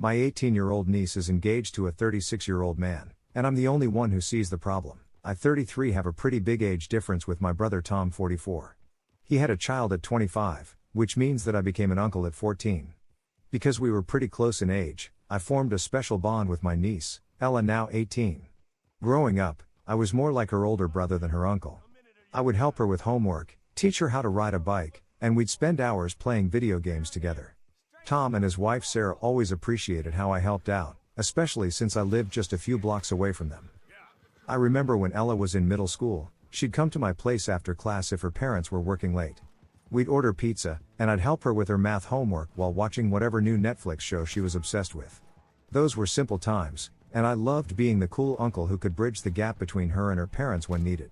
My 18-year-old niece is engaged to a 36-year-old man, and I'm the only one who sees the problem. I 33 have a pretty big age difference with my brother Tom 44. He had a child at 25, which means that I became an uncle at 14. Because we were pretty close in age, I formed a special bond with my niece, Ella, now 18. Growing up, I was more like her older brother than her uncle. I would help her with homework, teach her how to ride a bike, and we'd spend hours playing video games together. Tom and his wife Sarah always appreciated how I helped out, especially since I lived just a few blocks away from them. I remember when Ella was in middle school, she'd come to my place after class if her parents were working late. We'd order pizza, and I'd help her with her math homework while watching whatever new Netflix show she was obsessed with. Those were simple times, and I loved being the cool uncle who could bridge the gap between her and her parents when needed.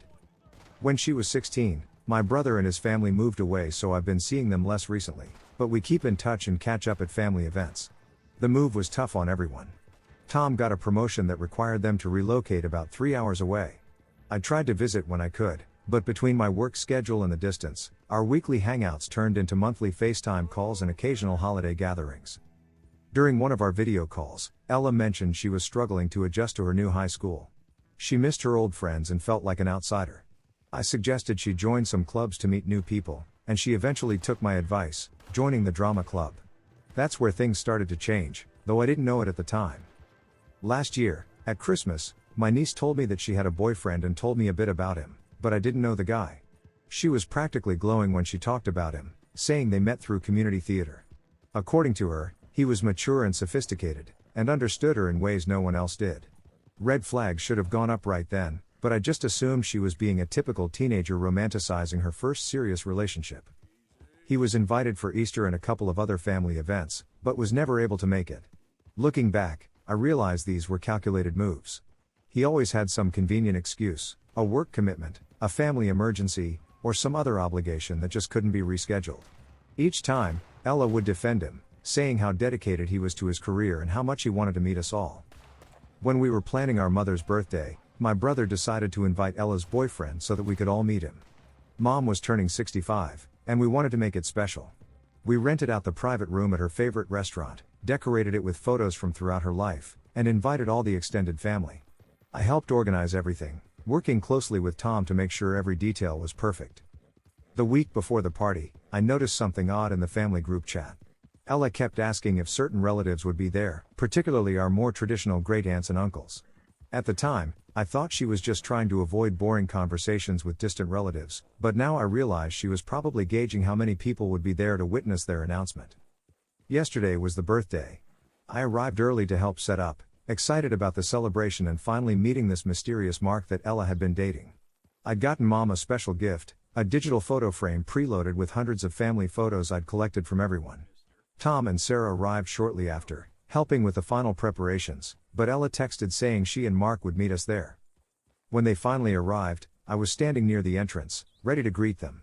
When she was 16, my brother and his family moved away, so I've been seeing them less recently, but we keep in touch and catch up at family events. The move was tough on everyone. Tom got a promotion that required them to relocate about 3 hours away. I tried to visit when I could, but between my work schedule and the distance, our weekly hangouts turned into monthly FaceTime calls and occasional holiday gatherings. During one of our video calls, Ella mentioned she was struggling to adjust to her new high school. She missed her old friends and felt like an outsider. I suggested she join some clubs to meet new people, and she eventually took my advice, joining the drama club. That's where things started to change, though I didn't know it at the time. Last year, at Christmas, my niece told me that she had a boyfriend and told me a bit about him, but I didn't know the guy. She was practically glowing when she talked about him, saying they met through community theater. According to her, he was mature and sophisticated, and understood her in ways no one else did. Red flags should have gone up right then, but I just assumed she was being a typical teenager romanticizing her first serious relationship. He was invited for Easter and a couple of other family events, but was never able to make it. Looking back, I realized these were calculated moves. He always had some convenient excuse, a work commitment, a family emergency, or some other obligation that just couldn't be rescheduled. Each time, Ella would defend him, saying how dedicated he was to his career and how much he wanted to meet us all. When we were planning our mother's birthday, my brother decided to invite Ella's boyfriend so that we could all meet him. Mom was turning 65, and we wanted to make it special. We rented out the private room at her favorite restaurant, decorated it with photos from throughout her life, and invited all the extended family. I helped organize everything, working closely with Tom to make sure every detail was perfect. The week before the party, I noticed something odd in the family group chat. Ella kept asking if certain relatives would be there, particularly our more traditional great-aunts and uncles. At the time, I thought she was just trying to avoid boring conversations with distant relatives, but now I realize she was probably gauging how many people would be there to witness their announcement. Yesterday was the birthday. I arrived early to help set up, excited about the celebration and finally meeting this mysterious Mark that Ella had been dating. I'd gotten Mom a special gift, a digital photo frame preloaded with hundreds of family photos I'd collected from everyone. Tom and Sarah arrived shortly after, helping with the final preparations, but Ella texted saying she and Mark would meet us there. When they finally arrived, I was standing near the entrance, ready to greet them.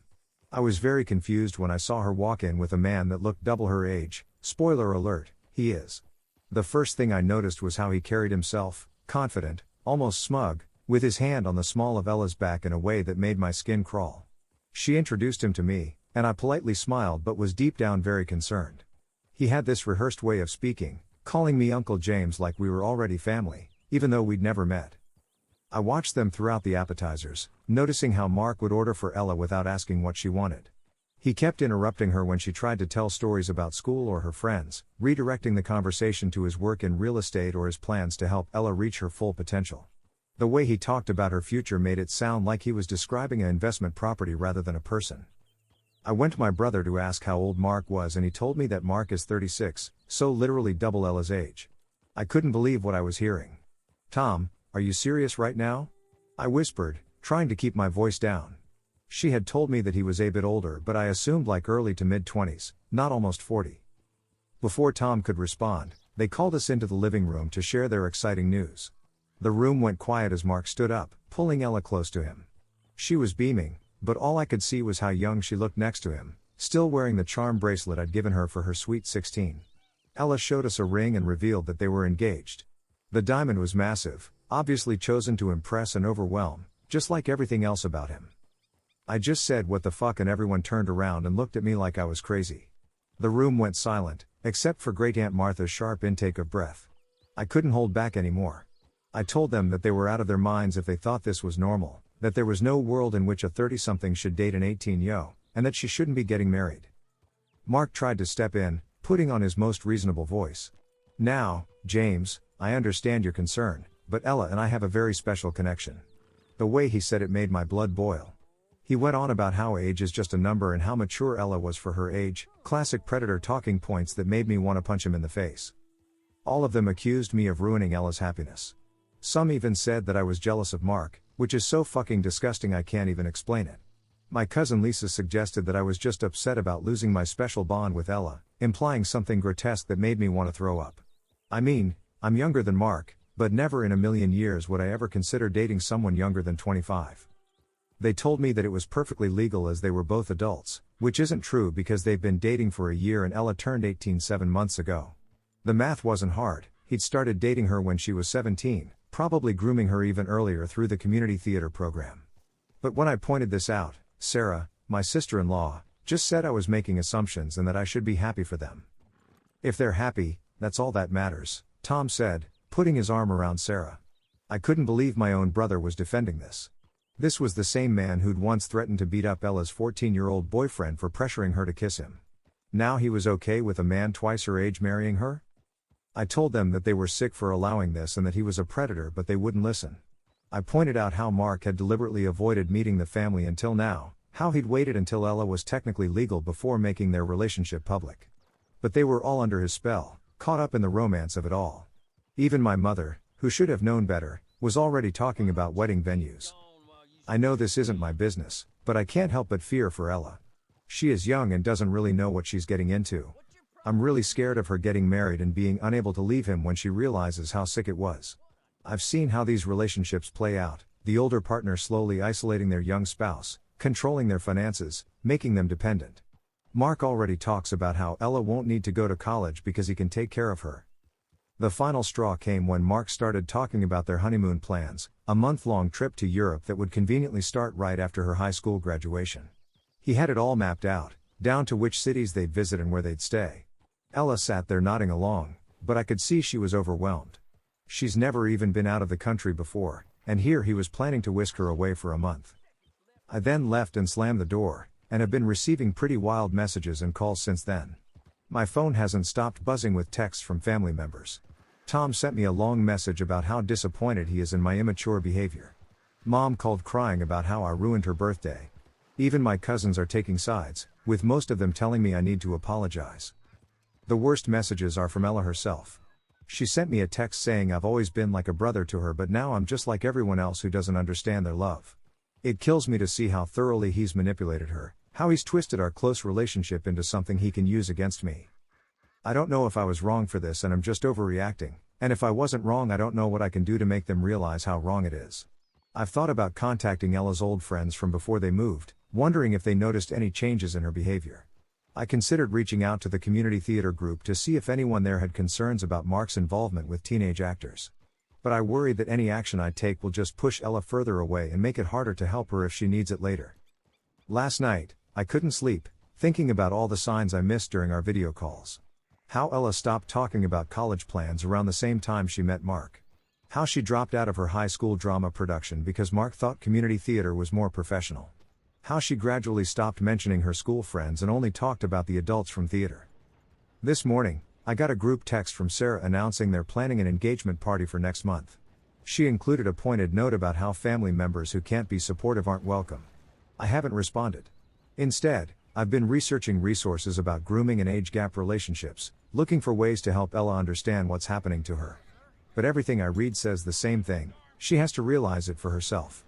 I was very confused when I saw her walk in with a man that looked double her age. Spoiler alert, he is. The first thing I noticed was how he carried himself, confident, almost smug, with his hand on the small of Ella's back in a way that made my skin crawl. She introduced him to me, and I politely smiled but was deep down very concerned. He had this rehearsed way of speaking, calling me Uncle James like we were already family, even though we'd never met. I watched them throughout the appetizers, noticing how Mark would order for Ella without asking what she wanted. He kept interrupting her when she tried to tell stories about school or her friends, redirecting the conversation to his work in real estate or his plans to help Ella reach her full potential. The way he talked about her future made it sound like he was describing an investment property rather than a person. I went to my brother to ask how old Mark was and he told me that Mark is 36, so literally double Ella's age. I couldn't believe what I was hearing. "Tom, are you serious right now?" I whispered, trying to keep my voice down. She had told me that he was a bit older, but I assumed like early to mid-20s, not almost 40. Before Tom could respond, they called us into the living room to share their exciting news. The room went quiet as Mark stood up, pulling Ella close to him. She was beaming, but all I could see was how young she looked next to him, still wearing the charm bracelet I'd given her for her sweet 16. Ella showed us a ring and revealed that they were engaged. The diamond was massive, obviously chosen to impress and overwhelm, just like everything else about him. I just said what the fuck and everyone turned around and looked at me like I was crazy. The room went silent, except for Great Aunt Martha's sharp intake of breath. I couldn't hold back anymore. I told them that they were out of their minds if they thought this was normal, that there was no world in which a 30-something should date an 18-yo, and that she shouldn't be getting married. Mark tried to step in, putting on his most reasonable voice. "Now, James, I understand your concern, but Ella and I have a very special connection." The way he said it made my blood boil. He went on about how age is just a number and how mature Ella was for her age, classic predator talking points that made me want to punch him in the face. All of them accused me of ruining Ella's happiness. Some even said that I was jealous of Mark, which is so fucking disgusting I can't even explain it. My cousin Lisa suggested that I was just upset about losing my special bond with Ella, implying something grotesque that made me want to throw up. I mean, I'm younger than Mark, but never in a million years would I ever consider dating someone younger than 25. They told me that it was perfectly legal as they were both adults, which isn't true because they've been dating for a year and Ella turned 18 7 months ago. The math wasn't hard, he'd started dating her when she was 17, probably grooming her even earlier through the community theater program. But when I pointed this out, Sarah, my sister-in-law, just said I was making assumptions and that I should be happy for them. "If they're happy, that's all that matters," Tom said, putting his arm around Sarah. I couldn't believe my own brother was defending this. This was the same man who'd once threatened to beat up Ella's 14-year-old boyfriend for pressuring her to kiss him. Now he was okay with a man twice her age marrying her? I told them that they were sick for allowing this and that he was a predator, but they wouldn't listen. I pointed out how Mark had deliberately avoided meeting the family until now, how he'd waited until Ella was technically legal before making their relationship public. But they were all under his spell, caught up in the romance of it all. Even my mother, who should have known better, was already talking about wedding venues. I know this isn't my business, but I can't help but fear for Ella. She is young and doesn't really know what she's getting into. I'm really scared of her getting married and being unable to leave him when she realizes how sick it was. I've seen how these relationships play out, the older partner slowly isolating their young spouse, controlling their finances, making them dependent. Mark already talks about how Ella won't need to go to college because he can take care of her. The final straw came when Mark started talking about their honeymoon plans, a month-long trip to Europe that would conveniently start right after her high school graduation. He had it all mapped out, down to which cities they'd visit and where they'd stay. Ella sat there nodding along, but I could see she was overwhelmed. She's never even been out of the country before, and here he was planning to whisk her away for a month. I then left and slammed the door, and have been receiving pretty wild messages and calls since then. My phone hasn't stopped buzzing with texts from family members. Tom sent me a long message about how disappointed he is in my immature behavior. Mom called crying about how I ruined her birthday. Even my cousins are taking sides, with most of them telling me I need to apologize. The worst messages are from Ella herself. She sent me a text saying I've always been like a brother to her, but now I'm just like everyone else who doesn't understand their love. It kills me to see how thoroughly he's manipulated her, how he's twisted our close relationship into something he can use against me. I don't know if I was wrong for this and I'm just overreacting, and if I wasn't wrong I don't know what I can do to make them realize how wrong it is. I've thought about contacting Ella's old friends from before they moved, wondering if they noticed any changes in her behavior. I considered reaching out to the community theater group to see if anyone there had concerns about Mark's involvement with teenage actors. But I worry that any action I take will just push Ella further away and make it harder to help her if she needs it later. Last night, I couldn't sleep, thinking about all the signs I missed during our video calls. How Ella stopped talking about college plans around the same time she met Mark. How she dropped out of her high school drama production because Mark thought community theater was more professional. How she gradually stopped mentioning her school friends and only talked about the adults from theater. This morning, I got a group text from Sarah announcing they're planning an engagement party for next month. She included a pointed note about how family members who can't be supportive aren't welcome. I haven't responded. Instead, I've been researching resources about grooming and age gap relationships, looking for ways to help Ella understand what's happening to her. But everything I read says the same thing: she has to realize it for herself.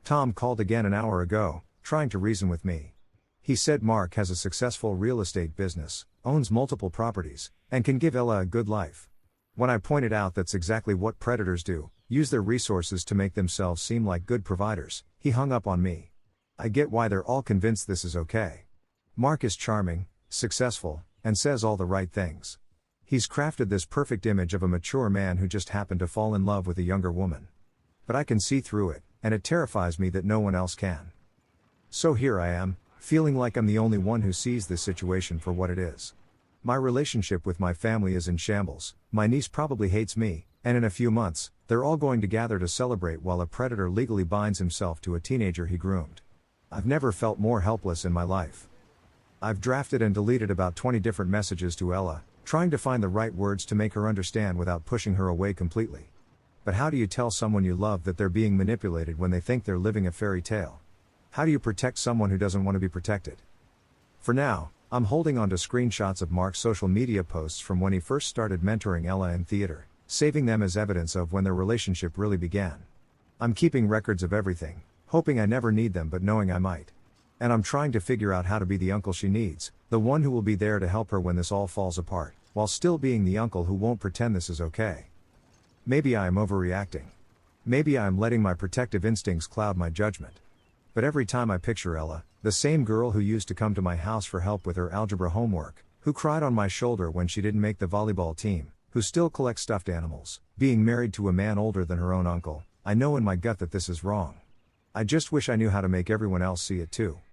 Tom called again an hour ago, trying to reason with me. He said Mark has a successful real estate business, owns multiple properties, and can give Ella a good life. When I pointed out that's exactly what predators do, use their resources to make themselves seem like good providers, he hung up on me. I get why they're all convinced this is okay. Mark is charming, successful, and says all the right things. He's crafted this perfect image of a mature man who just happened to fall in love with a younger woman. But I can see through it, and it terrifies me that no one else can. So here I am, feeling like I'm the only one who sees this situation for what it is. My relationship with my family is in shambles, my niece probably hates me, and in a few months, they're all going to gather to celebrate while a predator legally binds himself to a teenager he groomed. I've never felt more helpless in my life. I've drafted and deleted about 20 different messages to Ella, trying to find the right words to make her understand without pushing her away completely. But how do you tell someone you love that they're being manipulated when they think they're living a fairy tale? How do you protect someone who doesn't want to be protected? For now, I'm holding on to screenshots of Mark's social media posts from when he first started mentoring Ella in theater, saving them as evidence of when their relationship really began. I'm keeping records of everything, hoping I never need them but knowing I might. And I'm trying to figure out how to be the uncle she needs, the one who will be there to help her when this all falls apart, while still being the uncle who won't pretend this is okay. Maybe I am overreacting. Maybe I am letting my protective instincts cloud my judgment. But every time I picture Ella, the same girl who used to come to my house for help with her algebra homework, who cried on my shoulder when she didn't make the volleyball team, who still collects stuffed animals, being married to a man older than her own uncle, I know in my gut that this is wrong. I just wish I knew how to make everyone else see it too.